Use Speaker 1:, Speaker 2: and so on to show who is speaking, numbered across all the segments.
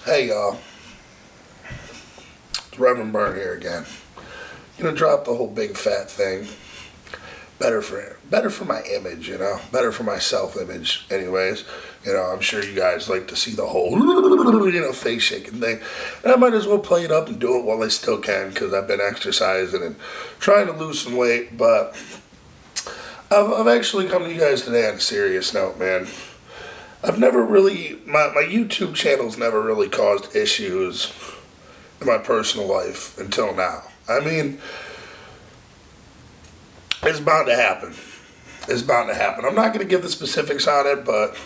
Speaker 1: Hey y'all, it's Reverend Burn here again. Gonna drop the whole big fat thing. Better for my image, better for my self image. Anyways, I'm sure you guys like to see the whole face shaking thing. And I might as well play it up and do it while I still can because I've been exercising and trying to lose some weight. But I've actually come to you guys today on a serious note, man. I've never really, my YouTube channel's never really caused issues in my personal life until now. I mean, it's bound to happen. It's bound to happen. I'm not going to give the specifics on it, but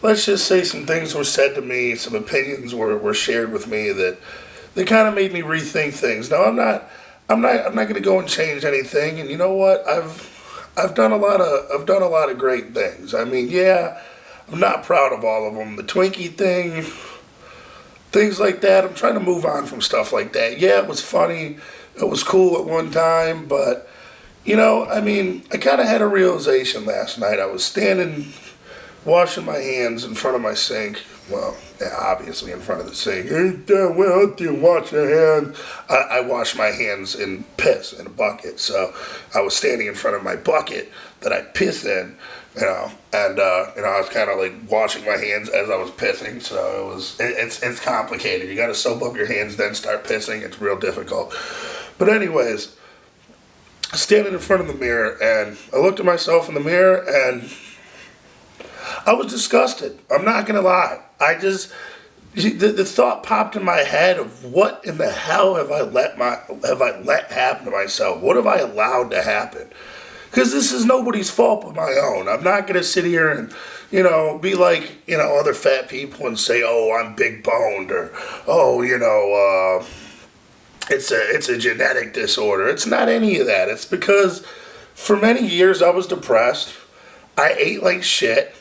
Speaker 1: let's just say some things were said to me, some opinions were shared with me that they kind of made me rethink things. Now, I'm not going to go and change anything. And you know what? I've done a lot of great things. I mean, yeah, I'm not proud of all of them. The Twinkie thing, things like that. I'm trying to move on from stuff like that. Yeah, it was funny. It was cool at one time, but I kind of had a realization last night. I was standing, washing my hands in front of my sink. Well, yeah, obviously in front of the sink. Hey, well, do you wash your hands? I wash my hands in piss in a bucket. So I was standing in front of my bucket that I piss in, and I was kind of like washing my hands as I was pissing. So it's complicated. You got to soap up your hands, then start pissing. It's real difficult. But anyways, standing in front of the mirror, and I looked at myself in the mirror, and I was disgusted. I'm not gonna lie. The thought popped in my head of what in the hell have I let happen to myself? What have I allowed to happen? Because this is nobody's fault but my own. I'm not gonna sit here and be like other fat people and say, oh, I'm big boned, or oh, it's a genetic disorder. It's not any of that. It's because for many years I was depressed. I ate like shit.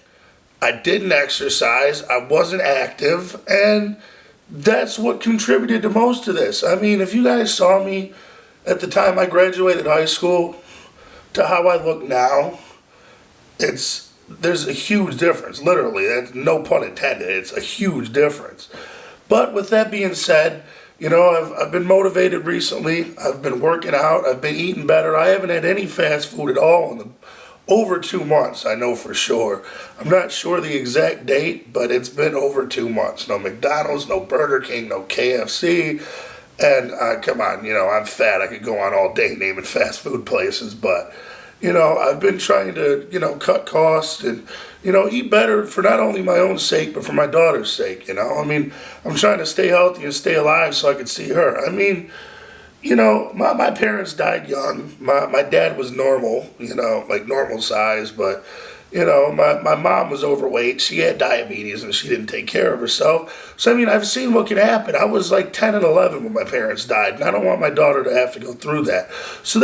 Speaker 1: I didn't exercise. I wasn't active. And that's what contributed to most of this. I mean, if you guys saw me at the time I graduated high school to how I look now, there's a huge difference. Literally, that's no pun intended. It's a huge difference. But with that being said, I've been motivated recently. I've been working out. I've been eating better. I haven't had any fast food at all in over 2 months, I know for sure. I'm not sure the exact date, but it's been over 2 months. No McDonald's, no Burger King, no KFC. And come on, I'm fat. I could go on all day naming fast food places, but I've been trying to, cut costs and, eat better for not only my own sake, but for my daughter's sake, I mean, I'm trying to stay healthy and stay alive so I can see her. I mean, my parents died young. My dad was normal, like normal size, but, my mom was overweight. She had diabetes and she didn't take care of herself. So, I mean, I've seen what can happen. I was like 10 and 11 when my parents died, and I don't want my daughter to have to go through that. So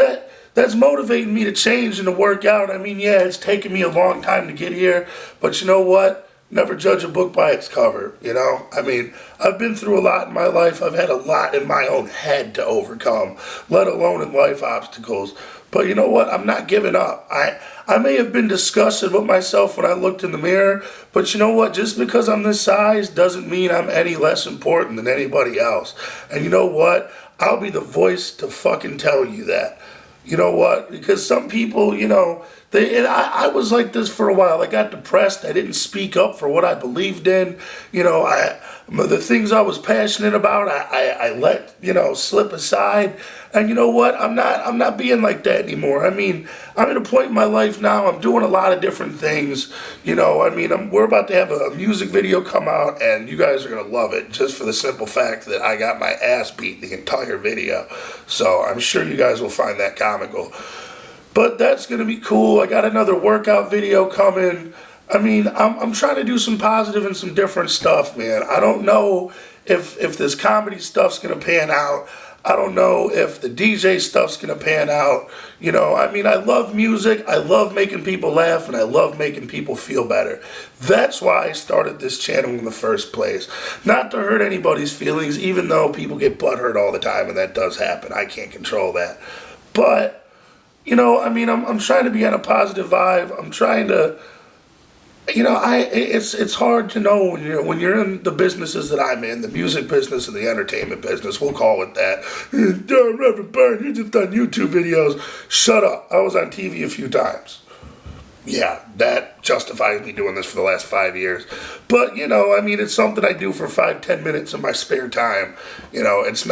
Speaker 1: that's motivating me to change and to work out. I mean, yeah, it's taken me a long time to get here, but you know what? Never judge a book by its cover, I mean, I've been through a lot in my life. I've had a lot in my own head to overcome, let alone in life obstacles. But you know what? I'm not giving up. I may have been disgusted with myself when I looked in the mirror, but you know what? Just because I'm this size doesn't mean I'm any less important than anybody else. And you know what? I'll be the voice to fucking tell you that. You know what? Because some people, I was like this for a while. I got depressed. I didn't speak up for what I believed in. The things I was passionate about, I let, slip aside. And you know what? I'm not being like that anymore. I mean, I'm at a point in my life now. I'm doing a lot of different things. We're about to have a music video come out, and you guys are going to love it just for the simple fact that I got my ass beat the entire video. So I'm sure you guys will find that comical. But that's going to be cool. I got another workout video coming. I mean, I'm trying to do some positive and some different stuff, man. I don't know if this comedy stuff's going to pan out. I don't know if the DJ stuff's going to pan out. I love music. I love making people laugh, and I love making people feel better. That's why I started this channel in the first place. Not to hurt anybody's feelings, even though people get butthurt all the time, and that does happen. I can't control that. But, I'm trying to be on a positive vibe. I'm trying to it's hard to know when you're in the businesses that I'm in, the music business and the entertainment business. We'll call it that. Reverend Byrne, you just done YouTube videos. Shut up. I was on TV a few times. Yeah, that justifies me doing this for the last 5 years. But it's something I do for 5-10 minutes in my spare time. It's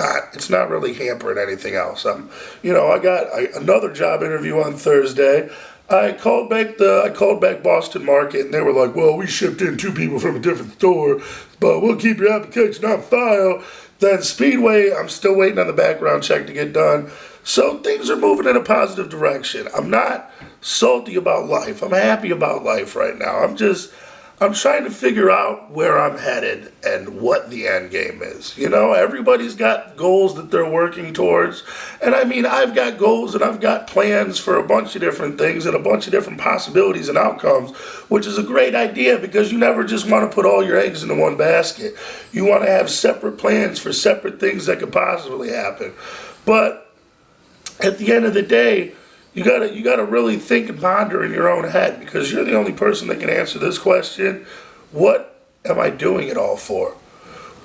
Speaker 1: not really hampering anything else. I got another job interview on Thursday. I called back Boston Market, and they were like, "Well, we shipped in 2 people from a different store, but we'll keep your application on file." Then Speedway, I'm still waiting on the background check to get done. So things are moving in a positive direction. I'm not salty about life. I'm happy about life right now. I'm trying to figure out where I'm headed and what the end game is. Everybody's got goals that they're working towards. And I've got goals and I've got plans for a bunch of different things and a bunch of different possibilities and outcomes, which is a great idea because you never just want to put all your eggs into one basket. You want to have separate plans for separate things that could possibly happen. But at the end of the day, you gotta really think and ponder in your own head because you're the only person that can answer this question. What am I doing it all for?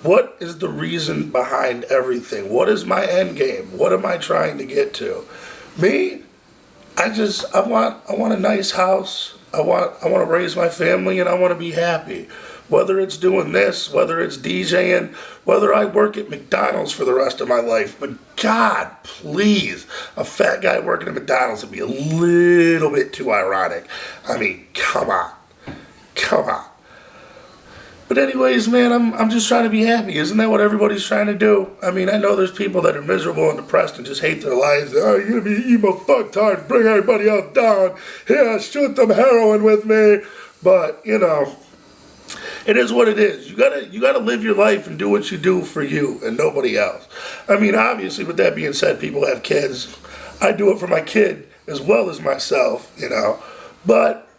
Speaker 1: What is the reason behind everything? What is my end game? What am I trying to get to? Me, I want a nice house. I want to raise my family and I want to be happy. Whether it's doing this, whether it's DJing, whether I work at McDonald's for the rest of my life. But God, please, a fat guy working at McDonald's would be a little bit too ironic. Come on. Come on. But anyways, man, I'm just trying to be happy. Isn't that what everybody's trying to do? I know there's people that are miserable and depressed and just hate their lives. Oh, you're going to be emo fucktard, bring everybody else down. Yeah, shoot them heroin with me. But, it is what it is. You gotta live your life and do what you do for you and nobody else. Obviously, with that being said, people have kids. I do it for my kid as well as myself, But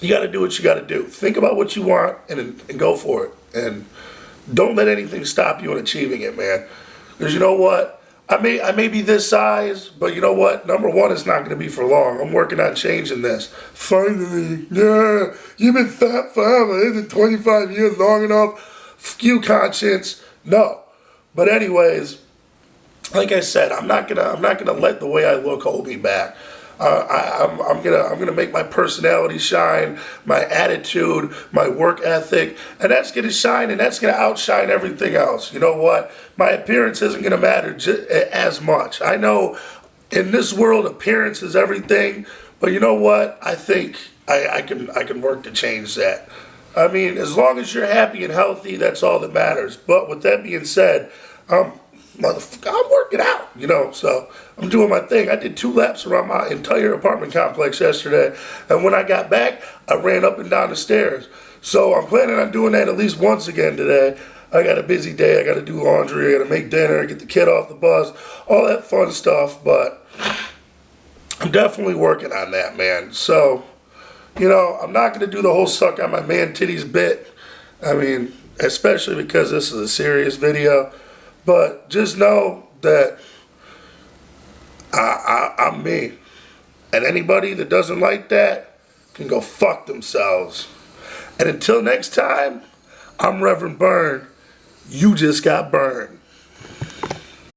Speaker 1: you gotta do what you gotta do. Think about what you want and go for it. And don't let anything stop you in achieving it, man. Because you know what? I may be this size, but you know what? Number one, it's not going to be for long. I'm working on changing this. Finally, yeah, you've been fat forever. Isn't 25 years long enough? Few conscience. No. But anyways, like I said, I'm not gonna let the way I look hold me back. I'm gonna make my personality shine, my attitude, my work ethic, and that's gonna shine, and that's gonna outshine everything else. You know what? My appearance isn't gonna matter as much. I know in this world, appearance is everything, but you know what? I think I can work to change that. As long as you're happy and healthy, that's all that matters. But with that being said, motherfucker, I'm working out, so I'm doing my thing. I did 2 laps around my entire apartment complex yesterday, and when I got back, I ran up and down the stairs. So I'm planning on doing that at least once again today. I got a busy day. I got to do laundry. I got to make dinner, get the kid off the bus, all that fun stuff, but I'm definitely working on that, man. So, I'm not going to do the whole suck on my man titties bit. Especially because this is a serious video. But just know that I'm me. And anybody that doesn't like that can go fuck themselves. And until next time, I'm Reverend Byrne. You just got burned.